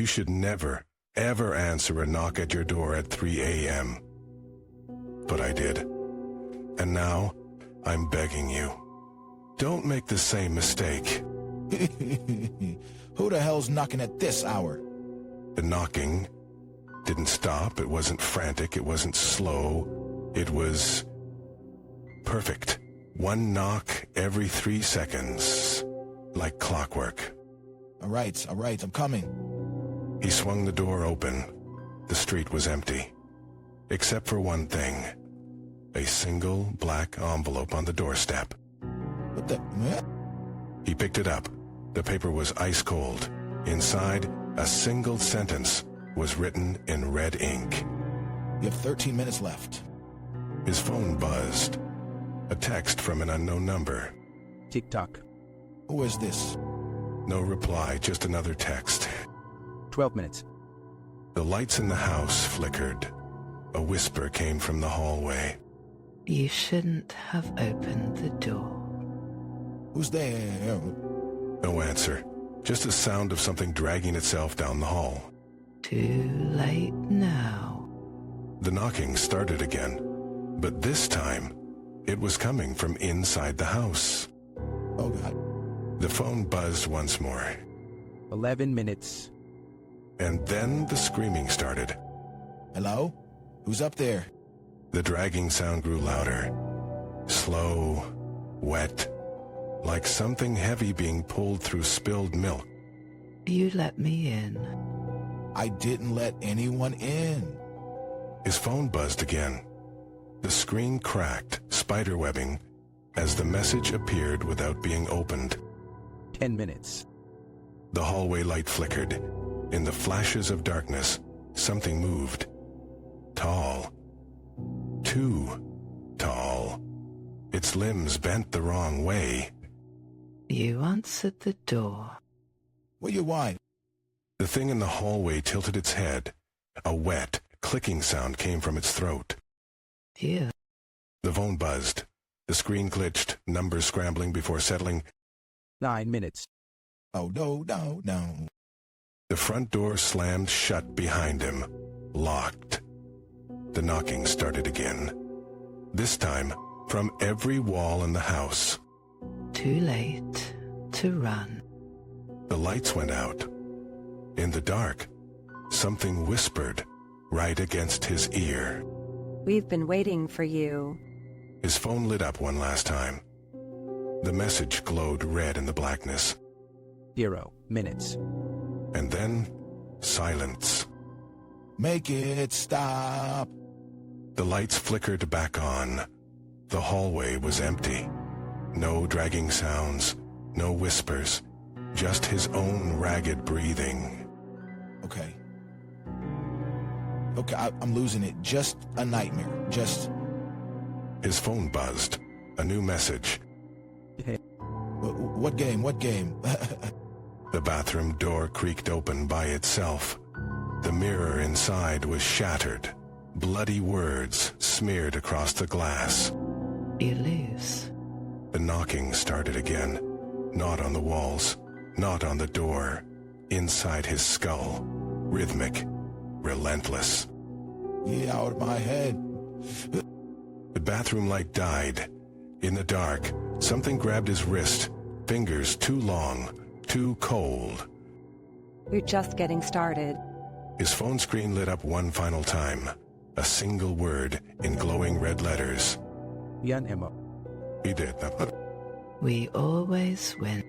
should never, ever answer a knock at your door at 3 a.m. But I did. And now, I'm begging you. Don't make the same mistake. Who the hell's knocking at this hour? The knocking didn't stop. It wasn't frantic. It wasn't slow. It was perfect. One knock every 3 seconds. Like clockwork. All right, I'm coming. He swung the door open. The street was empty. Except for one thing. A single black envelope on the doorstep. What the... What? He picked it up. The paper was ice cold. Inside, a single sentence was written in red ink. You have 13 minutes left. His phone buzzed. A text from an unknown number. Tick-tock. Who is this? No reply, just another text. 12 minutes. The lights in the house flickered. A whisper came from the hallway. You shouldn't have opened the door. Who's there? No answer. Just a sound of something dragging itself down the hall. Too late now. The knocking started again. But this time, it was coming from inside the house. Oh, God. The phone buzzed once more. 11 minutes. And then the screaming started. Hello? Who's up there? The dragging sound grew louder. Slow, wet, like something heavy being pulled through spilled milk. You let me in. I didn't let anyone in. His phone buzzed again. The screen cracked, spiderwebbing, as the message appeared without being opened. 10 minutes. The hallway light flickered. In the flashes of darkness, something moved. Tall. Too tall. Its limbs bent the wrong way. You answered the door. What you want? The thing in the hallway tilted its head. A wet, clicking sound came from its throat. You. The phone buzzed. The screen glitched, numbers scrambling before settling. 9 minutes. Oh, no. The front door slammed shut behind him, locked. The knocking started again. This time, from every wall in the house. Too late to run. The lights went out. In the dark, something whispered right against his ear. We've been waiting for you. His phone lit up one last time. The message glowed red in the blackness. 0 minutes. And then, silence. Make it stop. The lights flickered back on. The hallway was empty. No dragging sounds, no whispers, just his own ragged breathing. Okay, I'm losing it. Just a nightmare. Just... His phone buzzed. A new message. What game? The bathroom door creaked open by itself. The mirror inside was shattered. Bloody words smeared across the glass. You lose. The knocking started again. Not on the walls, not on the door. Inside his skull. Rhythmic. Relentless. Get out of my head. The bathroom light died. In the dark, something grabbed his wrist. Fingers too long, too cold. We're just getting started. His phone screen lit up one final time. A single word in glowing red letters. Yan Emma. He did. We always win.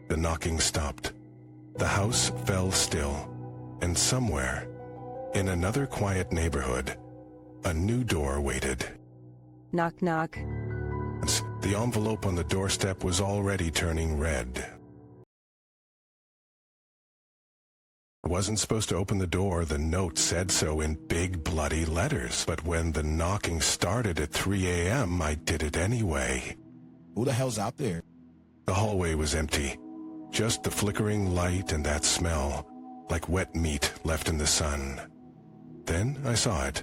The knocking stopped. The house fell still. And somewhere, in another quiet neighborhood, a new door waited. Knock, knock. The envelope on the doorstep was already turning red. I wasn't supposed to open the door. The note said so in big bloody letters. But when the knocking started at 3 a.m., I did it anyway. Who the hell's out there? The hallway was empty. Just the flickering light and that smell, like wet meat left in the sun. Then I saw it.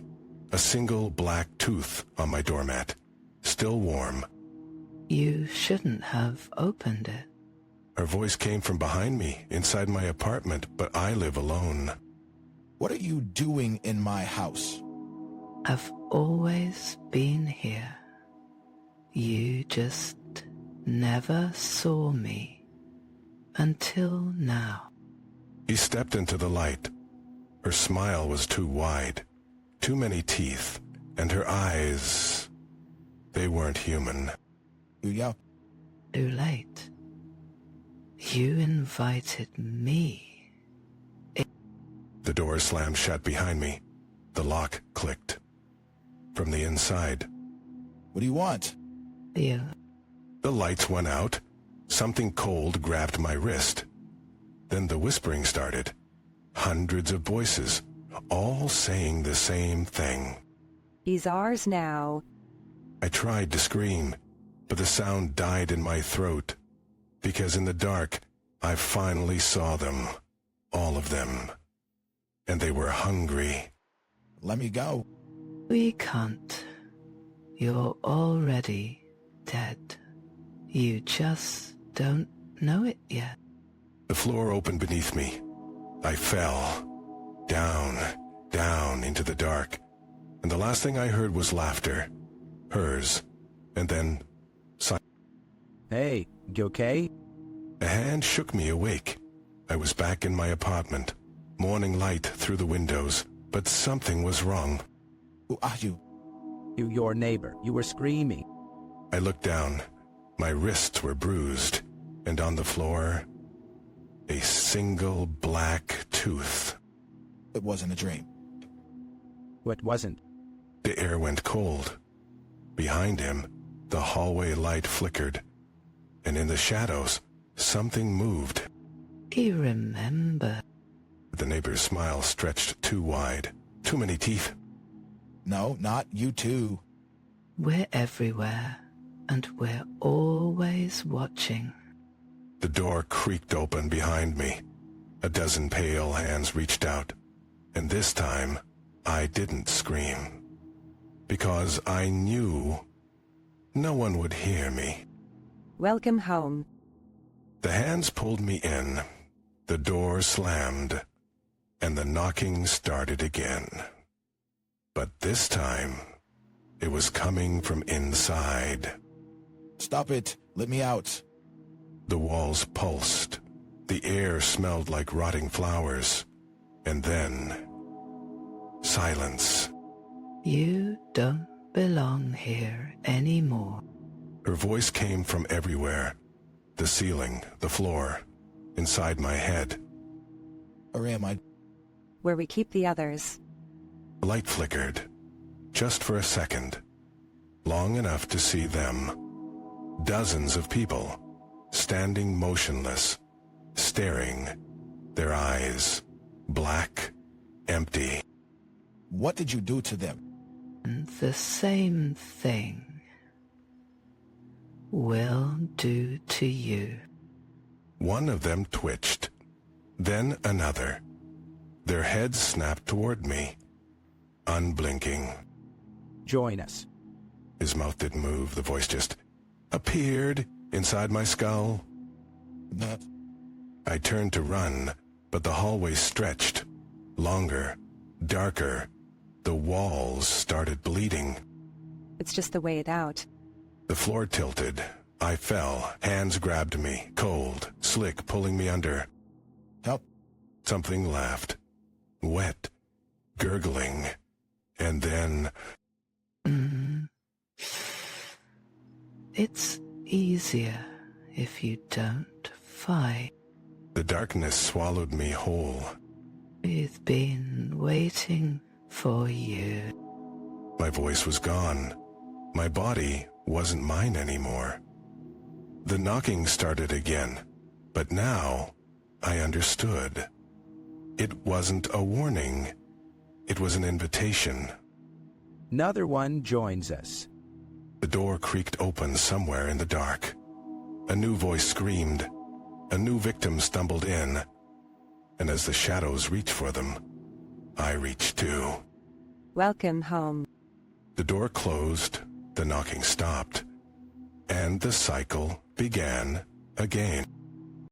A single black tooth on my doormat. Still warm. You shouldn't have opened it. Her voice came from behind me, inside my apartment, but I live alone. What are you doing in my house? I've always been here. You just never saw me until now. He stepped into the light. Her smile was too wide, too many teeth, and her eyes, they weren't human. Yeah. Too late. You invited me. The door slammed shut behind me. The lock clicked. From the inside, What do you want? You. the lights went out. Something cold grabbed my wrist. Then the whispering started. Hundreds of voices, all saying the same thing. He's ours now. I tried to scream, but the sound died in my throat, because in the dark, I finally saw them, all of them, and they were hungry. Let me go. We can't. You're already dead. You just don't know it yet. The floor opened beneath me. I fell, down, down into the dark, and the last thing I heard was laughter, hers, and then silence. Hey, you okay? A hand shook me awake. I was back in my apartment, morning light through the windows, but something was wrong. Who are you? Your neighbor. You were screaming. I looked down. My wrists were bruised, and on the floor, a single black tooth. It wasn't a dream. What wasn't? The air went cold. Behind him, the hallway light flickered, and in the shadows, something moved. You remember. The neighbor's smile stretched too wide. Too many teeth. No, not you too. We're everywhere, and we're always watching. The door creaked open behind me. A dozen pale hands reached out, and this time, I didn't scream. Because I knew no one would hear me. Welcome home. The hands pulled me in. The door slammed, and the knocking started again. But this time, it was coming from inside. Stop it. Let me out. The walls pulsed. The air smelled like rotting flowers. And then, silence. You don't belong here anymore. Her voice came from everywhere. The ceiling, the floor, inside my head. Or am I? Where we keep the others. The light flickered, just for a second, long enough to see them. Dozens of people, standing motionless, staring, their eyes black, empty. What did you do to them? And the same thing will do to you. One of them twitched, then another. Their heads snapped toward me, unblinking. Join us. His mouth didn't move, the voice just appeared inside my skull. Not. I turned to run, but the hallway stretched, longer, darker. The walls started bleeding. It's just the way it out. The floor tilted. I fell. Hands grabbed me, cold, slick, pulling me under. Help. Something laughed. Wet, gurgling, and then... It's easier if you don't fight. The darkness swallowed me whole. We've been waiting for you. My voice was gone. My body wasn't mine anymore. The knocking started again, but now I understood. It wasn't a warning. It was an invitation. Another one joins us. The door creaked open somewhere in the dark. A new voice screamed. A new victim stumbled in. And as the shadows reached for them, I reached too. Welcome home. The door closed, the knocking stopped, and the cycle began again.